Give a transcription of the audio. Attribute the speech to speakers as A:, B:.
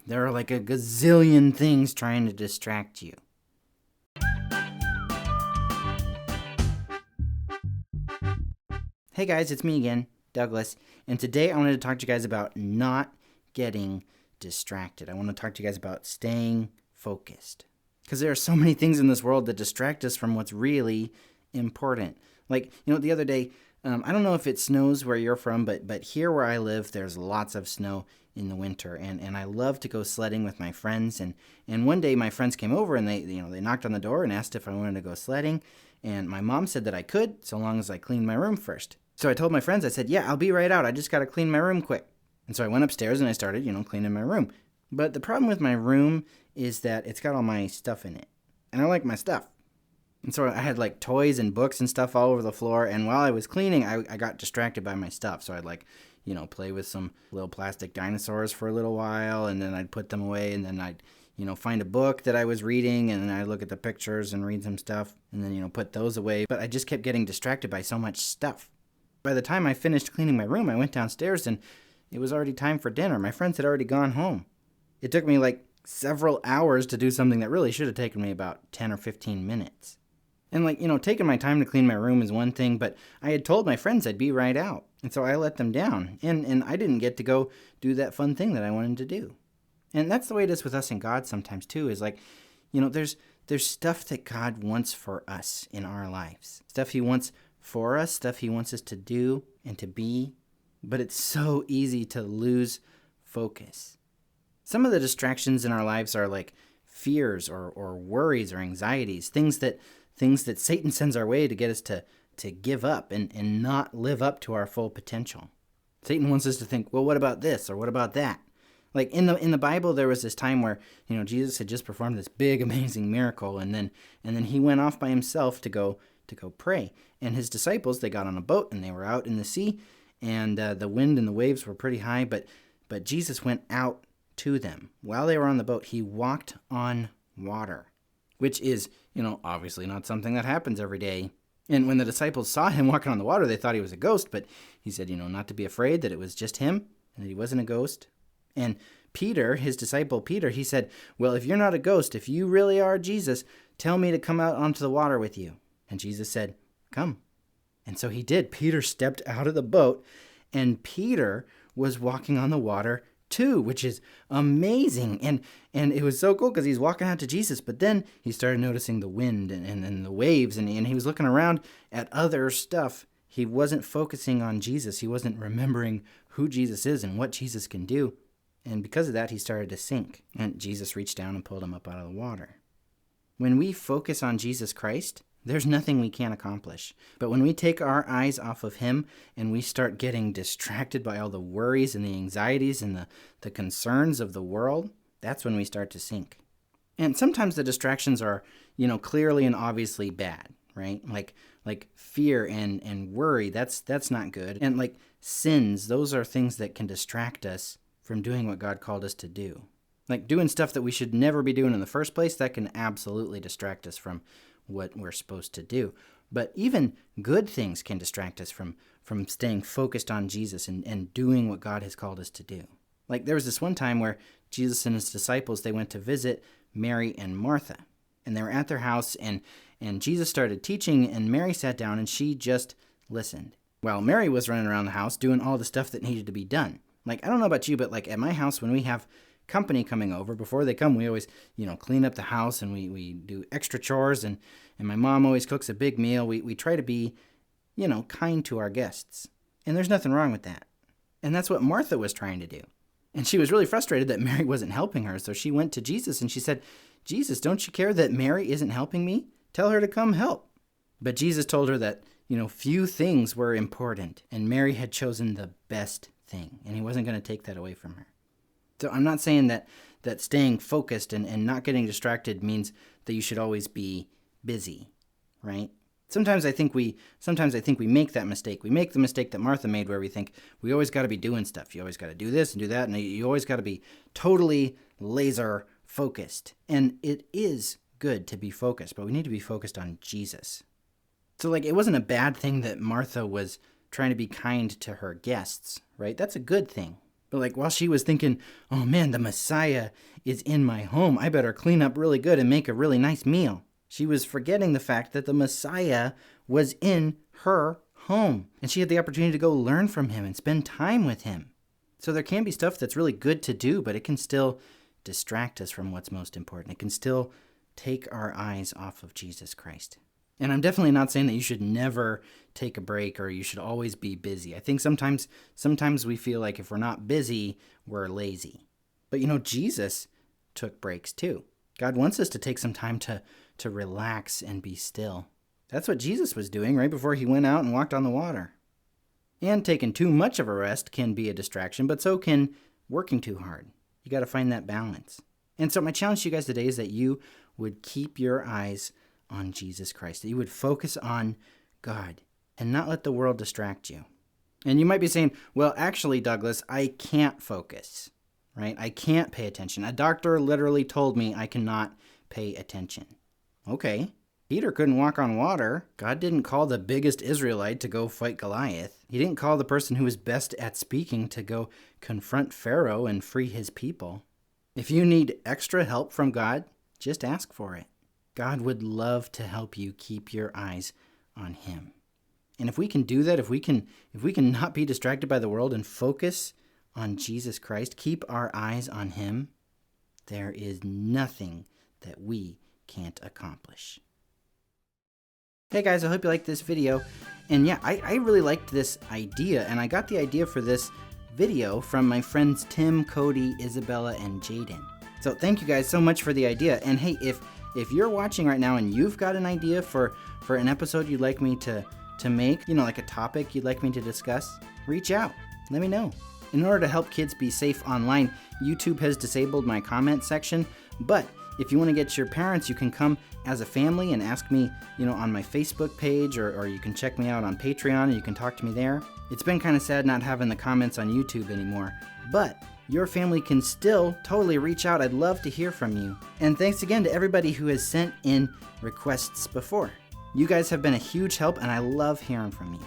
A: There are like a gazillion things trying to distract you. Hey guys, it's me again, Douglas, and today I wanted to talk to you guys about not getting distracted. I want to talk to you guys about staying focused. Because there are so many things in this world that distract us from what's really important. Like, the other day, I don't know if it snows where you're from, but here where I live, there's lots of snow in the winter, and I love to go sledding with my friends. And one day my friends came over and they knocked on the door and asked if I wanted to go sledding. And my mom said that I could, so long as I cleaned my room first. So I told my friends, I said, yeah, I'll be right out. I just got to clean my room quick. And so I went upstairs and I started, cleaning my room. But the problem with my room is that it's got all my stuff in it. And I like my stuff. And so I had like toys and books and stuff all over the floor. And while I was cleaning, I got distracted by my stuff. So I'd play with some little plastic dinosaurs for a little while. And then I'd put them away. And then I'd, find a book that I was reading. And then I'd look at the pictures and read some stuff. And then, put those away. But I just kept getting distracted by so much stuff. By the time I finished cleaning my room, I went downstairs and it was already time for dinner. My friends had already gone home. It took me like several hours to do something that really should have taken me about 10 or 15 minutes. And taking my time to clean my room is one thing, but I had told my friends I'd be right out. And so I let them down. And I didn't get to go do that fun thing that I wanted to do. And that's the way it is with us and God sometimes too, is like, there's stuff that God wants for us in our lives. Stuff he wants for us, stuff he wants us to do and to be, but it's so easy to lose focus. Some of the distractions in our lives are like fears or worries or anxieties, things that Satan sends our way to get us to give up and not live up to our full potential. Satan wants us to think, well, what about this or what about that? Like in the Bible, there was this time where Jesus had just performed this big, amazing miracle, and then he went off by himself to go pray. And his disciples, they got on a boat and they were out in the sea, and the wind and the waves were pretty high, but Jesus went out to them. While they were on the boat, he walked on water, which is, obviously not something that happens every day. And when the disciples saw him walking on the water, they thought he was a ghost, but he said, not to be afraid, that it was just him and that he wasn't a ghost. And Peter, his disciple Peter, he said, well, if you're not a ghost, if you really are Jesus, tell me to come out onto the water with you. And Jesus said, come. And so he did. Peter stepped out of the boat, and Peter was walking on the water too, which is amazing. And it was so cool because he's walking out to Jesus, but then he started noticing the wind and the waves, and he was looking around at other stuff. He wasn't focusing on Jesus. He wasn't remembering who Jesus is and what Jesus can do. And because of that, he started to sink. And Jesus reached down and pulled him up out of the water. When we focus on Jesus Christ, there's nothing we can't accomplish. But when we take our eyes off of him and we start getting distracted by all the worries and the anxieties and the concerns of the world, that's when we start to sink. And sometimes the distractions are, clearly and obviously bad, right? Like fear and worry, that's not good. And like sins, those are things that can distract us from doing what God called us to do. Like doing stuff that we should never be doing in the first place, that can absolutely distract us from what we're supposed to do. But even good things can distract us from staying focused on Jesus and doing what God has called us to do. Like there was this one time where Jesus and his disciples, they went to visit Mary and Martha. And they were at their house, and Jesus started teaching, and Mary sat down and she just listened. While Mary was running around the house doing all the stuff that needed to be done. Like, I don't know about you, but like at my house, when we have company coming over, before they come, we always, clean up the house, and we do extra chores, and my mom always cooks a big meal. We try to be, kind to our guests. And there's nothing wrong with that. And that's what Martha was trying to do. And she was really frustrated that Mary wasn't helping her, so she went to Jesus and she said, Jesus, don't you care that Mary isn't helping me? Tell her to come help. But Jesus told her that, few things were important, and Mary had chosen the best thing, and he wasn't going to take that away from her. So I'm not saying that staying focused and not getting distracted means that you should always be busy, right? Sometimes I think we make that mistake. We make the mistake that Martha made, where we think we always got to be doing stuff. You always got to do this and do that, and you always got to be totally laser focused. And it is good to be focused, but we need to be focused on Jesus. So it wasn't a bad thing that Martha was trying to be kind to her guests, right? That's a good thing. But like while she was thinking, oh man, the Messiah is in my home, I better clean up really good and make a really nice meal. She was forgetting the fact that the Messiah was in her home. And she had the opportunity to go learn from him and spend time with him. So there can be stuff that's really good to do, but it can still distract us from what's most important. It can still take our eyes off of Jesus Christ. And I'm definitely not saying that you should never take a break or you should always be busy. I think sometimes we feel like if we're not busy, we're lazy. But Jesus took breaks too. God wants us to take some time to relax and be still. That's what Jesus was doing right before he went out and walked on the water. And taking too much of a rest can be a distraction, but so can working too hard. You got to find that balance. And so my challenge to you guys today is that you would keep your eyes on Jesus Christ, that you would focus on God and not let the world distract you. And you might be saying, well, actually, Douglas, I can't focus, right? I can't pay attention. A doctor literally told me I cannot pay attention. Okay. Peter couldn't walk on water. God didn't call the biggest Israelite to go fight Goliath. He didn't call the person who was best at speaking to go confront Pharaoh and free his people. If you need extra help from God, just ask for it. God would love to help you keep your eyes on him. And if we can do that, if we can not be distracted by the world and focus on Jesus Christ, keep our eyes on him, there is nothing that we can't accomplish. Hey guys, I hope you liked this video. And yeah, I really liked this idea, and I got the idea for this video from my friends Tim, Cody, Isabella, and Jaden. So thank you guys so much for the idea. And hey, if you're watching right now and you've got an idea for an episode you'd like me to make, like a topic you'd like me to discuss, reach out. Let me know. In order to help kids be safe online, YouTube has disabled my comment section, but if you want to get your parents, you can come as a family and ask me, on my Facebook page, or you can check me out on Patreon and you can talk to me there. It's been kind of sad not having the comments on YouTube anymore, but your family can still totally reach out. I'd love to hear from you. And thanks again to everybody who has sent in requests before. You guys have been a huge help, and I love hearing from you.